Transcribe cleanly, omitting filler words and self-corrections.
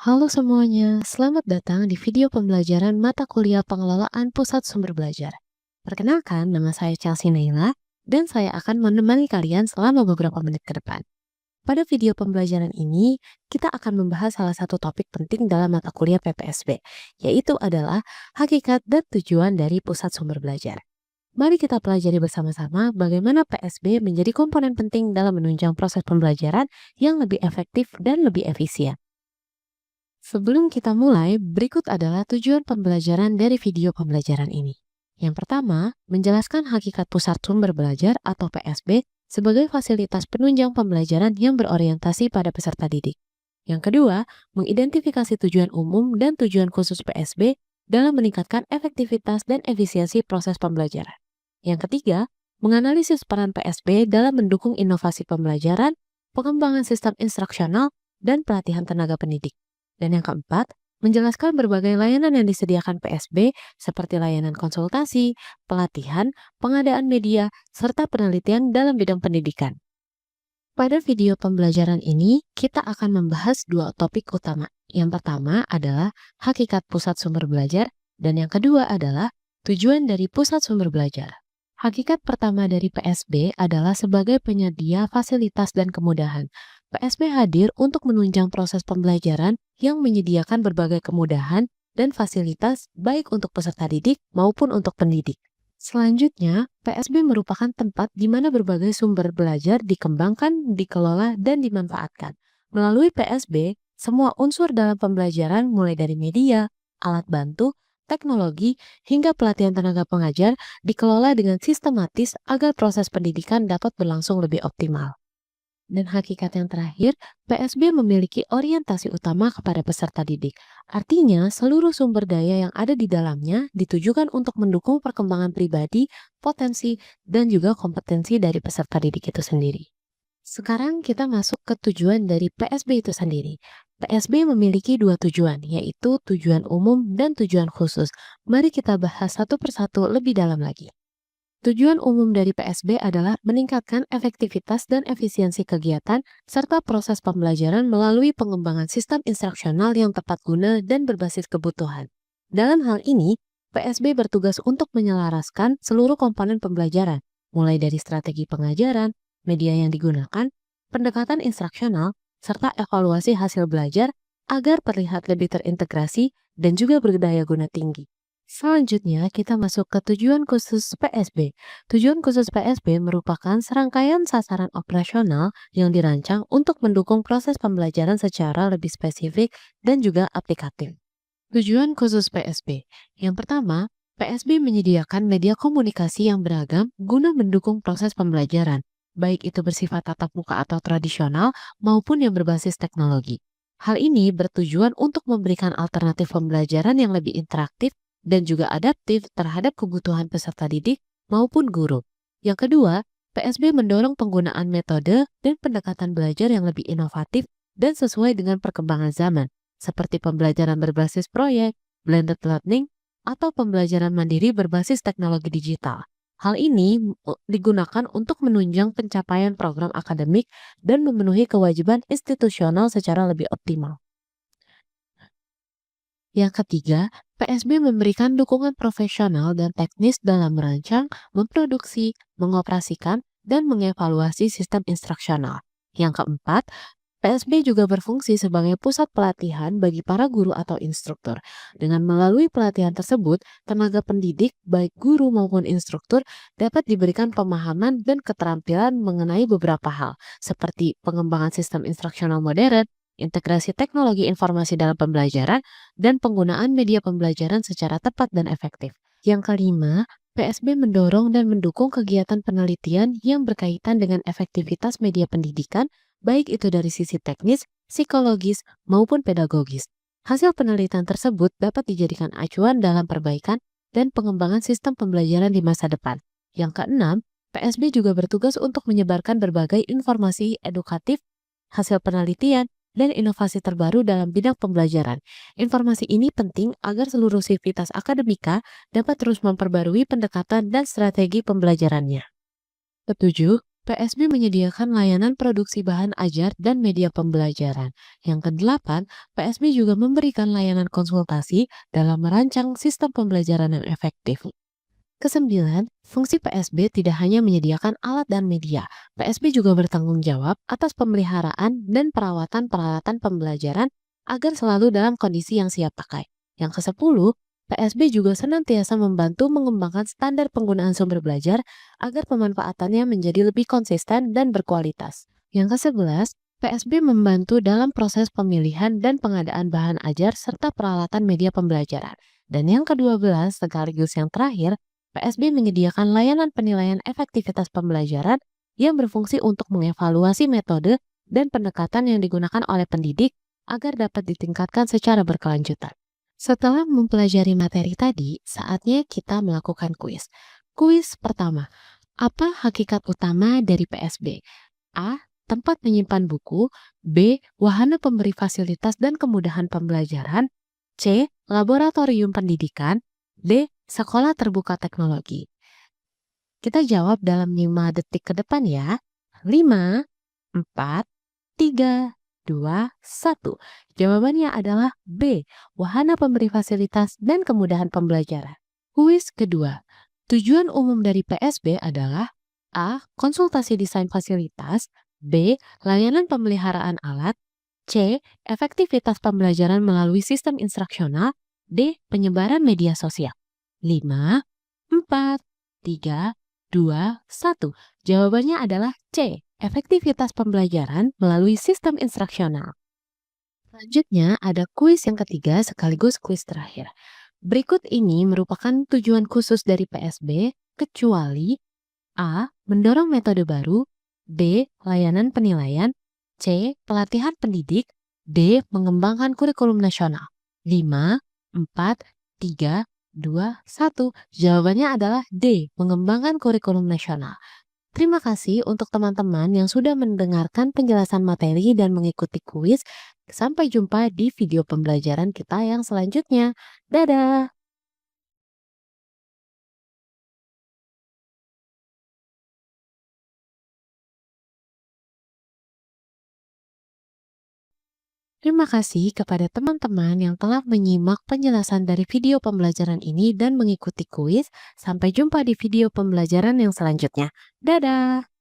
Halo semuanya, selamat datang di video pembelajaran mata kuliah pengelolaan pusat sumber belajar. Perkenalkan, nama saya Chelsea Naila, dan saya akan menemani kalian selama beberapa menit ke depan. Pada video pembelajaran ini, kita akan membahas salah satu topik penting dalam mata kuliah PPSB, yaitu adalah hakikat dan tujuan dari pusat sumber belajar. Mari kita pelajari bersama-sama bagaimana PSB menjadi komponen penting dalam menunjang proses pembelajaran yang lebih efektif dan lebih efisien. Sebelum kita mulai, berikut adalah tujuan pembelajaran dari video pembelajaran ini. Yang pertama, menjelaskan hakikat pusat sumber belajar atau PSB sebagai fasilitas penunjang pembelajaran yang berorientasi pada peserta didik. Yang kedua, mengidentifikasi tujuan umum dan tujuan khusus PSB dalam meningkatkan efektivitas dan efisiensi proses pembelajaran. Yang ketiga, menganalisis peran PSB dalam mendukung inovasi pembelajaran, pengembangan sistem instruksional, dan pelatihan tenaga pendidik. Dan yang keempat, menjelaskan berbagai layanan yang disediakan PSB seperti layanan konsultasi, pelatihan, pengadaan media, serta penelitian dalam bidang pendidikan. Pada video pembelajaran ini, kita akan membahas dua topik utama. Yang pertama adalah hakikat pusat sumber belajar, dan yang kedua adalah tujuan dari pusat sumber belajar. Hakikat pertama dari PSB adalah sebagai penyedia fasilitas dan kemudahan. PSB hadir untuk menunjang proses pembelajaran yang menyediakan berbagai kemudahan dan fasilitas baik untuk peserta didik maupun untuk pendidik. Selanjutnya, PSB merupakan tempat di mana berbagai sumber belajar dikembangkan, dikelola, dan dimanfaatkan. Melalui PSB, semua unsur dalam pembelajaran mulai dari media, alat bantu, teknologi, hingga pelatihan tenaga pengajar dikelola dengan sistematis agar proses pendidikan dapat berlangsung lebih optimal. Dan hakikat yang terakhir, PSB memiliki orientasi utama kepada peserta didik. Artinya, seluruh sumber daya yang ada di dalamnya ditujukan untuk mendukung perkembangan pribadi, potensi, dan juga kompetensi dari peserta didik itu sendiri. Sekarang kita masuk ke tujuan dari PSB itu sendiri. PSB memiliki dua tujuan, yaitu tujuan umum dan tujuan khusus. Mari kita bahas satu persatu lebih dalam lagi. Tujuan umum dari PSB adalah meningkatkan efektivitas dan efisiensi kegiatan serta proses pembelajaran melalui pengembangan sistem instruksional yang tepat guna dan berbasis kebutuhan. Dalam hal ini, PSB bertugas untuk menyelaraskan seluruh komponen pembelajaran, mulai dari strategi pengajaran, media yang digunakan, pendekatan instruksional, serta evaluasi hasil belajar agar terlihat lebih terintegrasi dan juga berdaya guna tinggi. Selanjutnya, kita masuk ke tujuan khusus PSB. Tujuan khusus PSB merupakan serangkaian sasaran operasional yang dirancang untuk mendukung proses pembelajaran secara lebih spesifik dan juga aplikatif. Tujuan khusus PSB. Yang pertama, PSB menyediakan media komunikasi yang beragam guna mendukung proses pembelajaran, baik itu bersifat tatap muka atau tradisional maupun yang berbasis teknologi. Hal ini bertujuan untuk memberikan alternatif pembelajaran yang lebih interaktif dan juga adaptif terhadap kebutuhan peserta didik maupun guru. Yang kedua, PSB mendorong penggunaan metode dan pendekatan belajar yang lebih inovatif dan sesuai dengan perkembangan zaman, seperti pembelajaran berbasis proyek, blended learning, atau pembelajaran mandiri berbasis teknologi digital. Hal ini digunakan untuk menunjang pencapaian program akademik dan memenuhi kewajiban institusional secara lebih optimal. Yang ketiga, PSB memberikan dukungan profesional dan teknis dalam merancang, memproduksi, mengoperasikan, dan mengevaluasi sistem instruksional. Yang keempat, PSB juga berfungsi sebagai pusat pelatihan bagi para guru atau instruktur. Dengan melalui pelatihan tersebut, tenaga pendidik, baik guru maupun instruktur, dapat diberikan pemahaman dan keterampilan mengenai beberapa hal, seperti pengembangan sistem instruksional modern, integrasi teknologi informasi dalam pembelajaran, dan penggunaan media pembelajaran secara tepat dan efektif. Yang kelima, PSB mendorong dan mendukung kegiatan penelitian yang berkaitan dengan efektivitas media pendidikan, baik itu dari sisi teknis, psikologis, maupun pedagogis. Hasil penelitian tersebut dapat dijadikan acuan dalam perbaikan dan pengembangan sistem pembelajaran di masa depan. Yang keenam, PSB juga bertugas untuk menyebarkan berbagai informasi edukatif, hasil penelitian, dan inovasi terbaru dalam bidang pembelajaran. Informasi ini penting agar seluruh sivitas akademika dapat terus memperbarui pendekatan dan strategi pembelajarannya. Ketujuh, PSB menyediakan layanan produksi bahan ajar dan media pembelajaran. Yang kedelapan, PSB juga memberikan layanan konsultasi dalam merancang sistem pembelajaran yang efektif. Kesembilan, fungsi PSB tidak hanya menyediakan alat dan media. PSB juga bertanggung jawab atas pemeliharaan dan perawatan peralatan pembelajaran agar selalu dalam kondisi yang siap pakai. Yang kesepuluh, PSB juga senantiasa membantu mengembangkan standar penggunaan sumber belajar agar pemanfaatannya menjadi lebih konsisten dan berkualitas. Yang kesebelas, PSB membantu dalam proses pemilihan dan pengadaan bahan ajar serta peralatan media pembelajaran. Dan yang kedua belas, sekaligus yang terakhir, PSB menyediakan layanan penilaian efektivitas pembelajaran yang berfungsi untuk mengevaluasi metode dan pendekatan yang digunakan oleh pendidik agar dapat ditingkatkan secara berkelanjutan. Setelah mempelajari materi tadi, saatnya kita melakukan kuis. Kuis pertama, apa hakikat utama dari PSB? A. Tempat menyimpan buku. B. Wahana pemberi fasilitas dan kemudahan pembelajaran. C. Laboratorium pendidikan. D. Sekolah terbuka teknologi. Kita jawab dalam 5 detik ke depan ya. 5, 4, 3, 2, 1. Jawabannya adalah B. Wahana pemberi fasilitas dan kemudahan pembelajaran. Kuis kedua. Tujuan umum dari PSB adalah A. Konsultasi desain fasilitas. B. Layanan pemeliharaan alat. C. Efektivitas pembelajaran melalui sistem instruksional. D. Penyebaran media sosial. 5, 4, 3, 2, 1. Jawabannya adalah C. Efektivitas pembelajaran melalui sistem instruksional. Selanjutnya ada kuis yang ketiga sekaligus kuis terakhir. Berikut ini merupakan tujuan khusus dari PSB kecuali A. Mendorong metode baru. B. Layanan penilaian. C. Pelatihan pendidik. D. Mengembangkan kurikulum nasional. 5, 4, 3, 2, 1. Jawabannya adalah D. Mengembangkan kurikulum nasional. Terima kasih untuk teman-teman yang sudah mendengarkan penjelasan materi dan mengikuti kuis. Sampai jumpa di video pembelajaran kita yang selanjutnya. Dadah! Terima kasih kepada teman-teman yang telah menyimak penjelasan dari video pembelajaran ini dan mengikuti kuis. Sampai jumpa di video pembelajaran yang selanjutnya. Dadah!